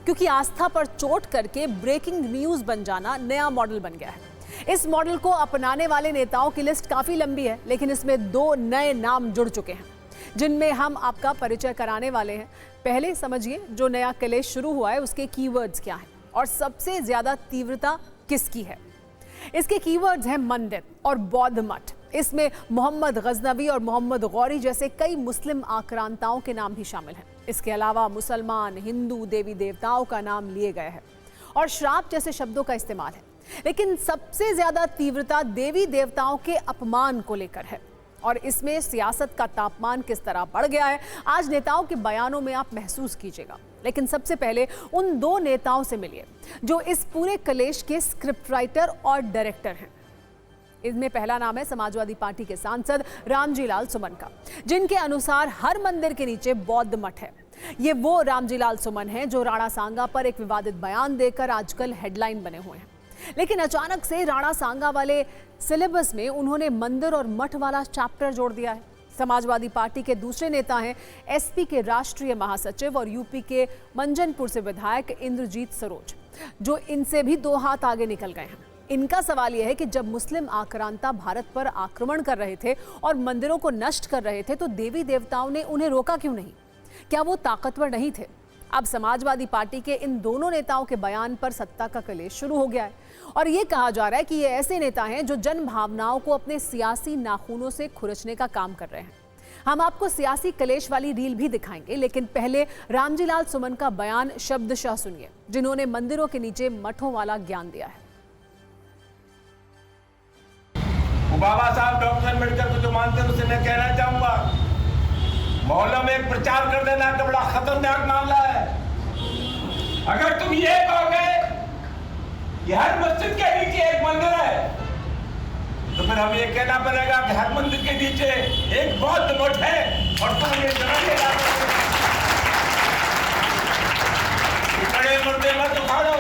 क्योंकि आस्था पर चोट करके ब्रेकिंग न्यूज बन जाना नया मॉडल बन गया है। इस मॉडल को अपनाने वाले नेताओं की लिस्ट काफी लंबी है, लेकिन इसमें 2 नए नाम जुड़ चुके हैं जिनमें हम आपका परिचय कराने वाले हैं। पहले समझिए जो नया कलेश शुरू हुआ है उसके कीवर्ड्स क्या हैं और सबसे ज्यादा तीव्रता किसकी है। इसके कीवर्ड्स हैं मंदिर और बौद्ध मठ। इसमें मोहम्मद गजनवी और मोहम्मद गौरी जैसे कई मुस्लिम आक्रांताओं के नाम भी शामिल हैं। इसके अलावा मुसलमान, हिंदू देवी देवताओं का नाम लिए गए हैं और श्राप जैसे शब्दों का इस्तेमाल है। लेकिन सबसे ज्यादा तीव्रता देवी देवताओं के अपमान को लेकर है और इसमें सियासत का तापमान किस तरह बढ़ गया है आज नेताओं के बयानों में आप महसूस कीजिएगा। लेकिन सबसे पहले उन 2 नेताओं से मिलिए जो इस पूरे कलेश के स्क्रिप्ट राइटर और डायरेक्टर हैं। इनमें पहला नाम है समाजवादी पार्टी के सांसद रामजी लाल सुमन का, जिनके अनुसार हर मंदिर के नीचे बौद्ध मठ है। ये वो रामजी लाल सुमन हैं जो राणा सांगा पर एक विवादित बयान देकर आजकल हेडलाइन बने हुए हैं। लेकिन अचानक से राणा सांगा वाले सिलेबस में उन्होंने मंदिर और मठ वाला चैप्टर जोड़ दिया है। समाजवादी पार्टी के दूसरे नेता हैं एसपी के राष्ट्रीय महासचिव और यूपी के मंजनपुर से विधायक इंद्रजीत सरोज, जो इनसे भी 2 हाथ आगे निकल गए हैं। इनका सवाल यह है कि जब मुस्लिम आक्रांता भारत पर आक्रमण कर रहे थे और मंदिरों को नष्ट कर रहे थे तो देवी देवताओं ने उन्हें रोका क्यों नहीं? क्या वो ताकतवर नहीं थे? अब समाजवादी पार्टी के इन दोनों नेताओं के बयान पर सत्ता का कलेश शुरू हो गया है और ये कहा जा रहा है कि ये ऐसे नेता हैं जो जन भावनाओं को अपने सियासी नाखूनों से खुरचने का काम कर रहे हैं। हम आपको सियासी कलेश वाली रील भी दिखाएंगे, लेकिन पहले रामजी लाल सुमन का बयान शब्दशः सुनिए, जिन्होंने मंदिरों के नीचे मठों वाला ज्ञान दिया है। बाबा साहब डॉक्टर अम्बेडकर को जो मानते हैं उसे मैं कहना चाहूंगा, मोहल्लों में एक प्रचार कर देना तो बड़ा खतरनाक मामला है। अगर तुम ये कहोगे कि हर मस्जिद के नीचे एक मंदिर है, तो फिर हमें ये कहना पड़ेगा कि हर मंदिर के नीचे एक बौद्ध मठ है और तुम ये जनाएगा बड़े मुर्दे मत उखाड़ो,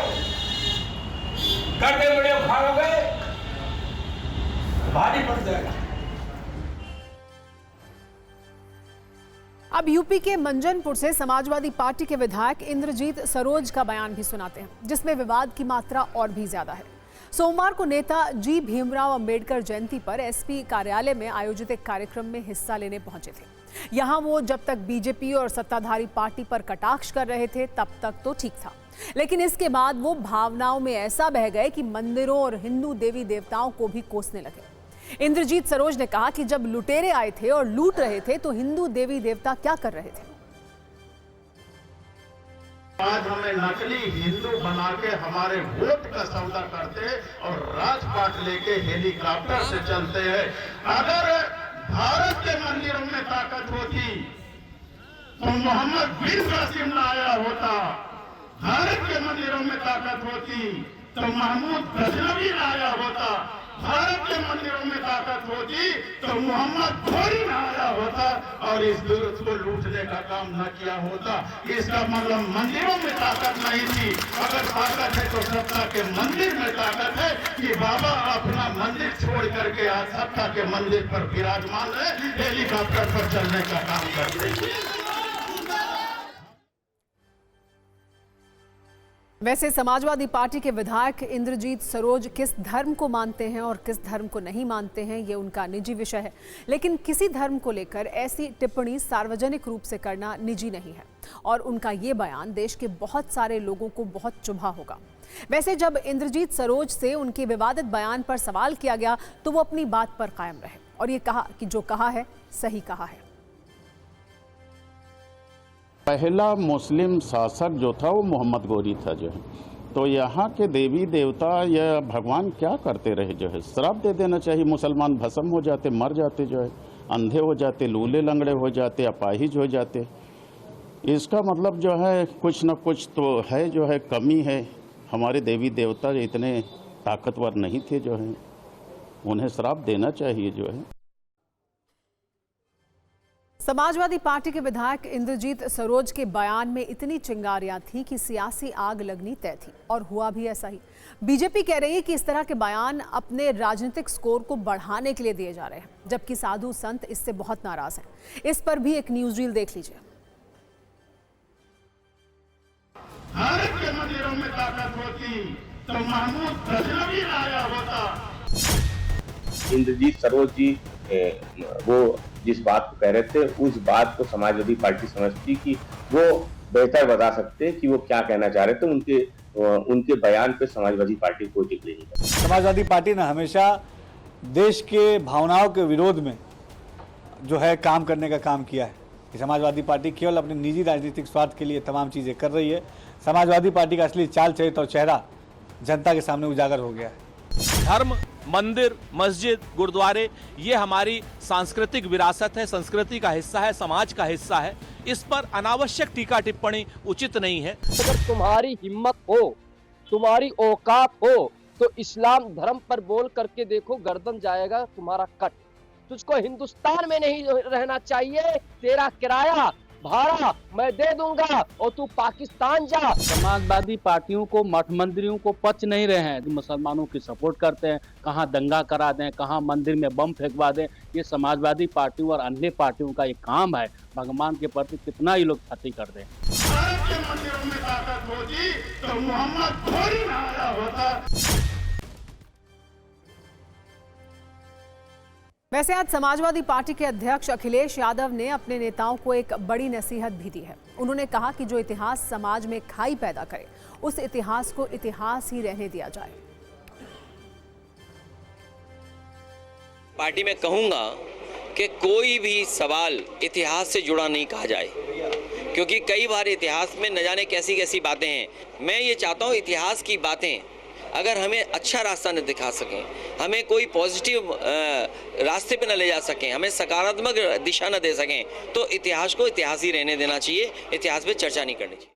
गड्ढे बड़े उखाड़ोगे भारी पड़ जाएगा। अब यूपी के मंजनपुर से समाजवादी पार्टी के विधायक इंद्रजीत सरोज का बयान भी सुनाते हैं, जिसमें विवाद की मात्रा और भी ज्यादा है। सोमवार को नेता जी भीमराव अंबेडकर जयंती पर एसपी कार्यालय में आयोजित एक कार्यक्रम में हिस्सा लेने पहुंचे थे। यहां वो जब तक बीजेपी और सत्ताधारी पार्टी पर कटाक्ष कर रहे थे तब तक तो ठीक था, लेकिन इसके बाद वो भावनाओं में ऐसा बह गए कि मंदिरों और हिंदू देवी देवताओं को भी कोसने लगे। इंद्रजीत सरोज ने कहा कि जब लुटेरे आए थे और लूट रहे थे तो हिंदू देवी देवता क्या कर रहे थे? आज हमें नकली हिंदू बना के हमारे वोट का सौदा करते हैं और राजपाट लेके हेलीकॉप्टर से चलते हैं। अगर भारत के मंदिरों में ताकत होती तो मोहम्मद बिन कासिम ना आया होता। भारत के मंदिरों में ताकत होती तो महमूद गजनवी ना आया होता। भारत के मंदिरों में ताकत होती तो मोहम्मद गौरी ना आया होता और इस दुर्ग को लूटने का काम न किया होता। इसका मतलब मंदिरों में ताकत नहीं थी। अगर ताकत है तो सत्ता के मंदिर में ताकत है कि बाबा अपना मंदिर छोड़ करके आज सत्ता के मंदिर पर विराजमान है, हेलीकॉप्टर पर चलने का काम करते हैं। वैसे समाजवादी पार्टी के विधायक इंद्रजीत सरोज किस धर्म को मानते हैं और किस धर्म को नहीं मानते हैं ये उनका निजी विषय है, लेकिन किसी धर्म को लेकर ऐसी टिप्पणी सार्वजनिक रूप से करना निजी नहीं है और उनका ये बयान देश के बहुत सारे लोगों को बहुत चुभा होगा। वैसे जब इंद्रजीत सरोज से उनके विवादित बयान पर सवाल किया गया तो वो अपनी बात पर कायम रहे और ये कहा कि जो कहा है सही कहा है। पहला मुस्लिम शासक जो था वो मोहम्मद गौरी था जो है, तो यहाँ के देवी देवता या भगवान क्या करते रहे जो है, श्राप दे देना चाहिए। मुसलमान भस्म हो जाते, मर जाते जो है, अंधे हो जाते, लूले लंगड़े हो जाते, अपाहिज हो जाते। इसका मतलब जो है कुछ न कुछ तो है जो है कमी है। हमारे देवी देवता इतने ताकतवर नहीं थे जो है, उन्हें श्राप देना चाहिए जो है। समाजवादी पार्टी के विधायक इंद्रजीत सरोज के बयान में इतनी चिंगारियां थी कि सियासी आग लगनी तय थी और हुआ भी ऐसा ही। बीजेपी कह रही है कि इस तरह के बयान अपने राजनीतिक स्कोर को बढ़ाने के लिए दिए जा रहे हैं, जबकि साधु संत इससे बहुत नाराज हैं। इस पर भी एक न्यूज रील देख लीजिए। मंदिरों में ताकत होती तो महमूद गजनवी आया होता। इंद्रजीत सरोज जी वो जिस बात को कह रहे थे, उस बात को समाजवादी पार्टी समझती कि वो बेहतर बता सकते कि वो क्या कहना चाह रहे थे। उनके बयान पे समाजवादी पार्टी कोई टिप्पणी नहीं करती। समाजवादी पार्टी ने हमेशा देश के भावनाओं के विरोध में जो है काम करने का काम किया है। कि समाजवादी पार्टी केवल अपने निजी राजनीतिक स्वार्थ के लिए तमाम चीज़ें कर रही है। समाजवादी पार्टी का असली चाल चरित्र और चेहरा जनता के सामने उजागर हो गया है। धर्म, मंदिर, मस्जिद, गुरुद्वारे ये हमारी सांस्कृतिक विरासत है, संस्कृति का हिस्सा है, समाज का हिस्सा है। इस पर अनावश्यक टीका टिप्पणी उचित नहीं है। अगर तुम्हारी हिम्मत हो, तुम्हारी औकात हो, तो इस्लाम धर्म पर बोल करके देखो, गर्दन जाएगा तुम्हारा कट। तुझको हिंदुस्तान में नहीं रहना चाहिए, तेरा किराया भाड़ा मैं दे दूंगा और तू पाकिस्तान जा। समाजवादी पार्टियों को, मठ मंदिरों को पच नहीं रहे हैं। मुसलमानों की सपोर्ट करते हैं, कहाँ दंगा करा दें, कहाँ मंदिर में बम फेंकवा दें। ये समाजवादी पार्टियों और अन्य पार्टियों का एक काम है। भगवान के प्रति कितना ही लोग क्षति कर दें। भारत के मंदिरों में ताकत होती तो मोहम्मद घोरी ना आया होता। वैसे आज समाजवादी पार्टी के अध्यक्ष अखिलेश यादव ने अपने नेताओं को एक बड़ी नसीहत भी दी है। उन्होंने कहा कि जो इतिहास समाज में खाई पैदा करे, उस इतिहास को इतिहास ही रहने दिया जाए। पार्टी में कहूंगा कि कोई भी सवाल इतिहास से जुड़ा नहीं कहा जाए, क्योंकि कई बार इतिहास में न जाने कैसी कैसी बातें हैं। मैं ये चाहता हूँ इतिहास की बातें अगर हमें अच्छा रास्ता न दिखा सकें, हमें कोई पॉजिटिव रास्ते पे न ले जा सकें, हमें सकारात्मक दिशा न दे सकें, तो इतिहास को इतिहास ही रहने देना चाहिए। इतिहास पे चर्चा नहीं करनी चाहिए।